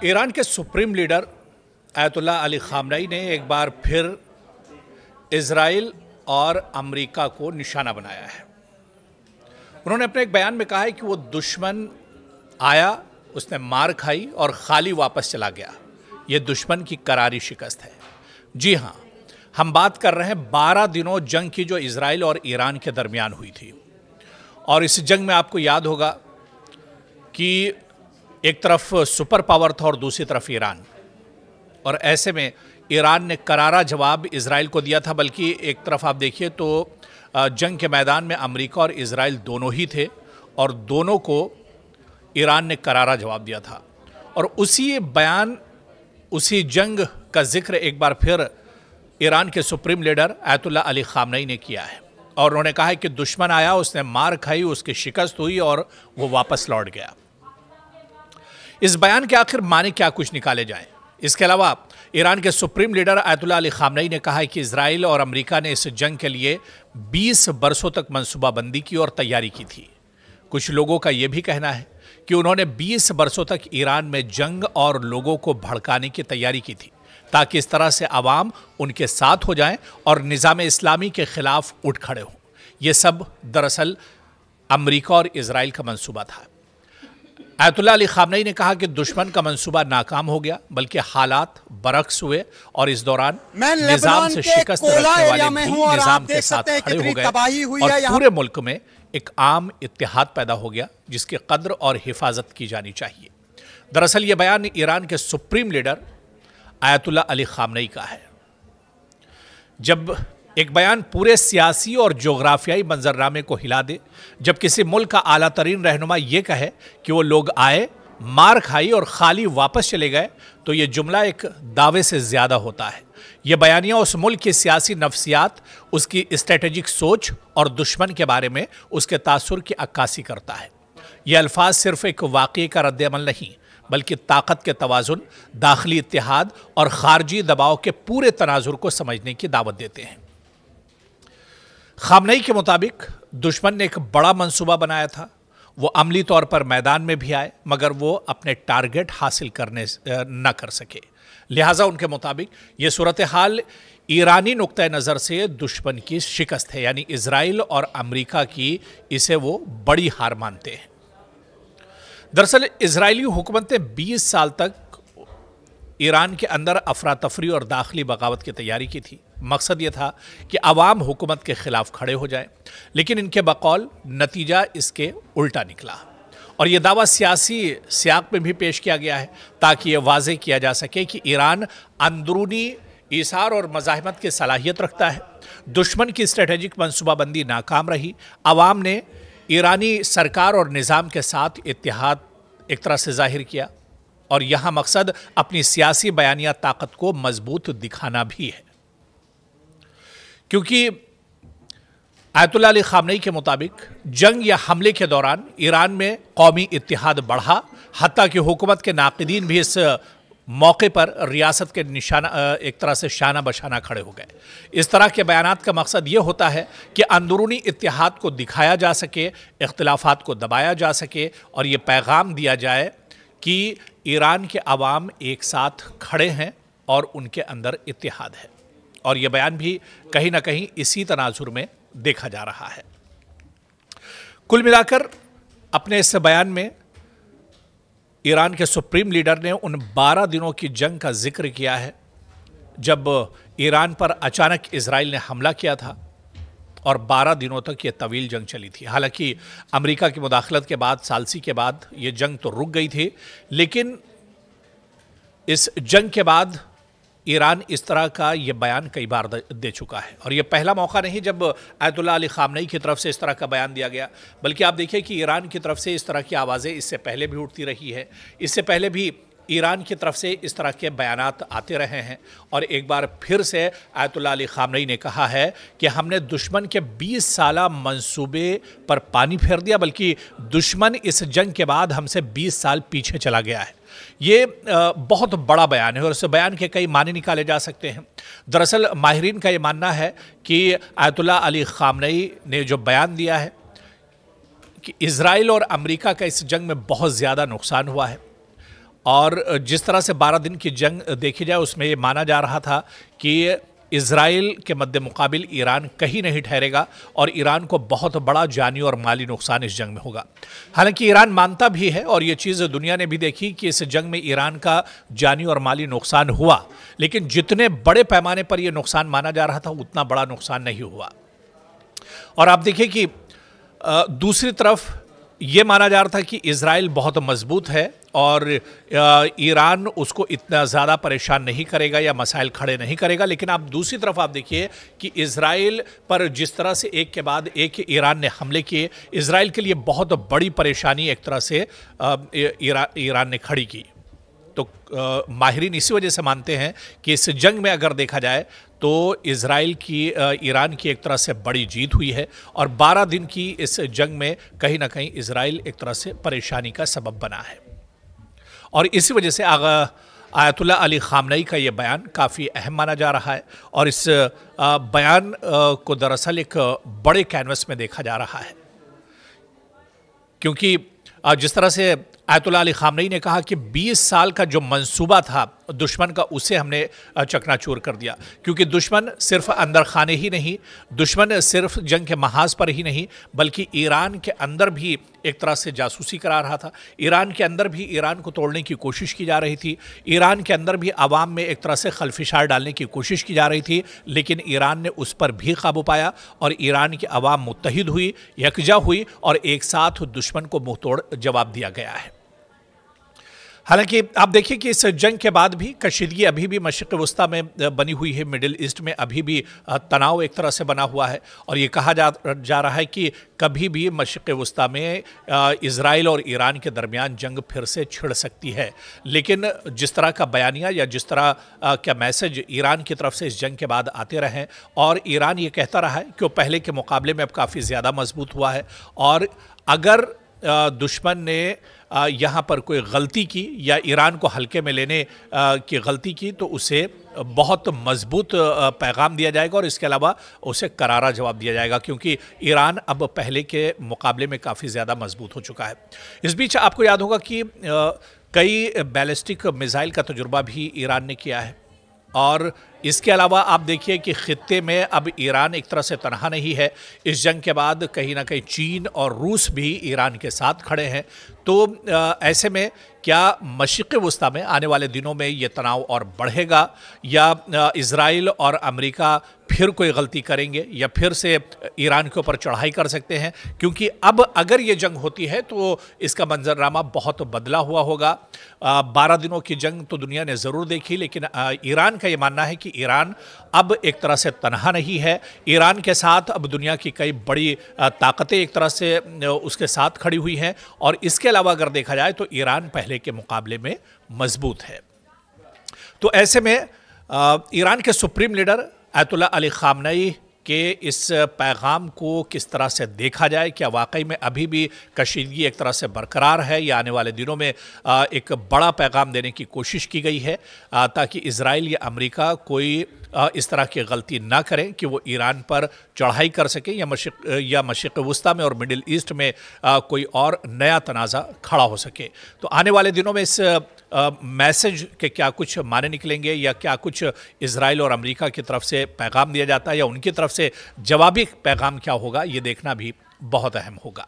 Iran के supreme leader Ayatollah Ali Khamenei ने एक बार फिर इजराइल और अमेरिका को निशाना बनाया है। उन्होंने अपने एक बयान में कहा है कि वो दुश्मन आया, उसने मार खाई और खाली वापस चला गया। ये दुश्मन की करारी शिकस्त है। जी हाँ, हम बात कर रहे हैं 12 दिनों जंग की जो इजराइल और ईरान के दरमियान हुई थी। और इस जंग में आपको याद होगा कि एक तरफ सुपर पावर था और दूसरी तरफ ईरान, और ऐसे में ईरान ने करारा जवाब इजराइल को दिया था। बल्कि एक तरफ आप देखिए तो जंग के मैदान में अमेरिका और इजराइल दोनों ही थे और दोनों को ईरान ने करारा जवाब दिया था। और उसी बयान, उसी जंग का जिक्र एक बार फिर ईरान के supreme leader Ayatollah Ali Khamenei ने किया है। और उन्होंने कहा है कि दुश्मन आया, उसने मार खाई, उसकी शिकस्त हुई और वो वापस लौट गया। इस बयान के आखिर माने क्या कुछ निकाले जाएं? इसके अलावा ईरान के supreme leader Ayatollah Ali Khamenei ने कहा है कि इजराइल और अमेरिका ने इस जंग के लिए 20 बरसों तक मंसूबाबंदी की और तैयारी की थी। कुछ लोगों का यह भी कहना है कि उन्होंने 20 बरसों तक ईरान में जंग और लोगों को भड़काने की तैयारी की थी, ताकि इस तरह से आवाम उनके साथ हो जाएं और निज़ाम इस्लामी के खिलाफ उठ खड़े हों। यह सब दरअसल अमेरिका और इजराइल का मंसूबा था। आयतुल्लाह अली खामनेई ने कहा कि दुश्मन का मंसूबा नाकाम हो गया, बल्कि हालात बरक्स हुए और इस दौरान निजाम से शिकस्त रखने वाले भी निजाम के साथ खड़े हो गए और पूरे मुल्क में एक आम इत्तेहाद पैदा हो गया, जिसकी कद्र और हिफाजत की जानी चाहिए। दरअसल ये बयान ईरान के supreme leader Ayatollah Ali Khamenei का है। जब एक बयान पूरे सियासी और जोग्राफियाई मंजरनामे को हिला दे, जब किसी मुल्क का आला तरीन रहनुमा ये कहे कि वो लोग आए, मार खाई और खाली वापस चले गए, तो ये जुमला एक दावे से ज़्यादा होता है। यह बयानिया उस मुल्क की सियासी नफ्सियात, उसकी स्ट्रेटेजिक सोच और दुश्मन के बारे में उसके तासुर की अक्कासी करता है। ये अल्फाज सिर्फ एक वाक़ये का रद्द-ए-अमल नहीं, बल्कि ताकत के तवाज़ुन, दाखिली इत्तेहाद और खारजी दबाव के पूरे तनाजुर को समझने की दावत देते हैं। खामनेई के मुताबिक दुश्मन ने एक बड़ा मंसूबा बनाया था। वो अमली तौर पर मैदान में भी आए, मगर वो अपने टारगेट हासिल करने न कर सके। लिहाजा उनके मुताबिक ये सूरत हाल ईरानी नुक्ता नज़र से दुश्मन की शिकस्त है, यानी इजराइल और अमेरिका की। इसे वो बड़ी हार मानते हैं। दरअसल इजरायली हुकूमत ने 20 साल तक ईरान के अंदर अफरा तफरी और दाखिली बगावत की तैयारी की थी। मकसद ये था कि अवाम हुकूमत के खिलाफ खड़े हो जाए, लेकिन इनके बकौल नतीजा इसके उल्टा निकला। और ये दावा सियासी सियाक में भी पेश किया गया है, ताकि ये वाज़ेह किया जा सके कि ईरान अंदरूनी ईसार और मज़ाहमत की सलाहियत रखता है। दुश्मन की स्ट्रेटेजिक मनसूबाबंदी नाकाम रही। अवाम ने ईरानी सरकार और निज़ाम के साथ इत्तेहाद एक तरह से जाहिर किया, और यहाँ मकसद अपनी सियासी बयानिया ताकत को मजबूत दिखाना भी है। क्योंकि आयतुल्लाह अली खामनेई के मुताबिक जंग या हमले के दौरान ईरान में कौमी इत्तेहाद बढ़ा, हत्ता कि हुकूमत के नाक़िदीन भी इस मौके पर रियासत के निशाना एक तरह से शाना बशाना खड़े हो गए। इस तरह के बयानात का मकसद ये होता है कि अंदरूनी इत्तेहाद को दिखाया जा सके, इख्तिलाफात को दबाया जा सके और ये पैगाम दिया जाए कि ईरान के अवाम एक साथ खड़े हैं और उनके अंदर इत्तेहाद है। और यह बयान भी कहीं ना कहीं इसी तनाजुर में देखा जा रहा है। कुल मिलाकर अपने इस बयान में ईरान के सुप्रीम लीडर ने उन 12 दिनों की जंग का जिक्र किया है जब ईरान पर अचानक इजराइल ने हमला किया था, और 12 दिनों तक ये तवील जंग चली थी। हालांकि अमेरिका की मुदाखलत के बाद, सालसी के बाद ये जंग तो रुक गई थी, लेकिन इस जंग के बाद ईरान इस तरह का ये बयान कई बार दे चुका है। और ये पहला मौका नहीं जब आयतुल्लाह अली खामनेई की तरफ से इस तरह का बयान दिया गया, बल्कि आप देखिए कि ईरान की तरफ से इस तरह की आवाज़ें इससे पहले भी उठती रही है। इससे पहले भी ईरान की तरफ से इस तरह के बयानात आते रहे हैं। और एक बार फिर से आयतुल्लाह अली खामनेई ने कहा है कि हमने दुश्मन के 20 साला मंसूबे पर पानी फेर दिया, बल्कि दुश्मन इस जंग के बाद हमसे 20 साल पीछे चला गया है। ये बहुत बड़ा बयान है और इस बयान के कई माने निकाले जा सकते हैं। दरअसल माहिरीन का ये मानना है कि आयतुल्लाह अली खामनेई ने जो बयान दिया है कि इजराइल और अमेरिका का इस जंग में बहुत ज़्यादा नुकसान हुआ है और जिस तरह से 12 दिन की जंग देखी जाए उसमें ये माना जा रहा था कि इजराइल के मद्दे मुकाबिल ईरान कहीं नहीं ठहरेगा और ईरान को बहुत बड़ा जानी और माली नुकसान इस जंग में होगा। हालांकि ईरान मानता भी है और ये चीज़ दुनिया ने भी देखी कि इस जंग में ईरान का जानी और माली नुकसान हुआ, लेकिन जितने बड़े पैमाने पर यह नुकसान माना जा रहा था उतना बड़ा नुकसान नहीं हुआ। और आप देखिए कि दूसरी तरफ ये माना जा रहा था कि इजराइल बहुत मजबूत है और ईरान उसको इतना ज़्यादा परेशान नहीं करेगा या मसाइल खड़े नहीं करेगा। लेकिन आप दूसरी तरफ आप देखिए कि इजराइल पर जिस तरह से एक के बाद एक ईरान ने हमले किए, इजराइल के लिए बहुत बड़ी परेशानी एक तरह से ईरान ने खड़ी की। तो माहिरीन इसी वजह से मानते हैं कि इस जंग में अगर देखा जाए तो इजराइल की ईरान की एक तरह से बड़ी जीत हुई है और 12 दिन की इस जंग में कहीं ना कहीं इजराइल एक तरह से परेशानी का सबब बना है। और इसी वजह से आयतुल्लाह अली खामनई का ये बयान काफ़ी अहम माना जा रहा है और इस बयान को दरअसल एक बड़े कैनवस में देखा जा रहा है, क्योंकि जिस तरह से आयतुल्लाह अली खामनई ने कहा कि 20 साल का जो मंसूबा था दुश्मन का, उसे हमने चकनाचूर कर दिया, क्योंकि दुश्मन सिर्फ अंदर खाने ही नहीं, दुश्मन सिर्फ जंग के महाज पर ही नहीं बल्कि ईरान के अंदर भी एक तरह से जासूसी करा रहा था। ईरान के अंदर भी ईरान को तोड़ने की कोशिश की जा रही थी, ईरान के अंदर भी आवाम में एक तरह से खलफिशार डालने की कोशिश की जा रही थी, लेकिन ईरान ने उस पर भी काबू पाया और ईरान की आवाम मुत्तहिद हुई, यकजा हुई और एक साथ दुश्मन को मुंहतोड़ जवाब दिया गया है। हालांकि आप देखिए कि इस जंग के बाद भी कशीदगी अभी भी मशरिक़ वस्ता में बनी हुई है, मिडिल ईस्ट में अभी भी तनाव एक तरह से बना हुआ है और ये कहा जा रहा है कि कभी भी मशरिक़ वस्ता में इजराइल और ईरान के दरमियान जंग फिर से छिड़ सकती है। लेकिन जिस तरह का बयानिया या जिस तरह का मैसेज ईरान की तरफ से इस जंग के बाद आते रहे और ईरान ये कहता रहा है कि वो पहले के मुकाबले में अब काफ़ी ज़्यादा मजबूत हुआ है और अगर दुश्मन ने यहाँ पर कोई गलती की या ईरान को हल्के में लेने की गलती की तो उसे बहुत मजबूत पैगाम दिया जाएगा और इसके अलावा उसे करारा जवाब दिया जाएगा, क्योंकि ईरान अब पहले के मुकाबले में काफ़ी ज़्यादा मजबूत हो चुका है। इस बीच आपको याद होगा कि कई बैलिस्टिक मिसाइल का तजुर्बा भी ईरान ने किया है और इसके अलावा आप देखिए कि खित्ते में अब ईरान एक तरह से तनहा नहीं है। इस जंग के बाद कहीं ना कहीं चीन और रूस भी ईरान के साथ खड़े हैं। तो ऐसे में क्या मशरिक़ वस्ता में आने वाले दिनों में ये तनाव और बढ़ेगा या इजराइल और अमेरिका फिर कोई गलती करेंगे या फिर से ईरान के ऊपर चढ़ाई कर सकते हैं, क्योंकि अब अगर ये जंग होती है तो इसका मंजरनामा बहुत बदला हुआ होगा। 12 दिनों की जंग तो दुनिया ने ज़रूर देखी, लेकिन ईरान का ये मानना है कि ईरान अब एक तरह से तनहा नहीं है। ईरान के साथ अब दुनिया की कई बड़ी ताकतें एक तरह से उसके साथ खड़ी हुई हैं और इसके अलावा अगर देखा जाए तो ईरान पहले के मुकाबले में मजबूत है। तो ऐसे में ईरान के सुप्रीम लीडर आयतुल्लाह अली खामनई के इस पैगाम को किस तरह से देखा जाए, क्या वाकई में अभी भी कशीदगी एक तरह से बरकरार है या आने वाले दिनों में एक बड़ा पैगाम देने की कोशिश की गई है ताकि इजराइल या अमेरिका कोई इस तरह की गलती ना करें कि वो ईरान पर चढ़ाई कर सके या मशरिक़ वस्ता में और मिडिल ईस्ट में कोई और नया तनाज़ा खड़ा हो सके। तो आने वाले दिनों में इस मैसेज के क्या कुछ माने निकलेंगे या क्या कुछ इजराइल और अमेरिका की तरफ से पैगाम दिया जाता है या उनकी तरफ से जवाबी पैगाम क्या होगा, ये देखना भी बहुत अहम होगा।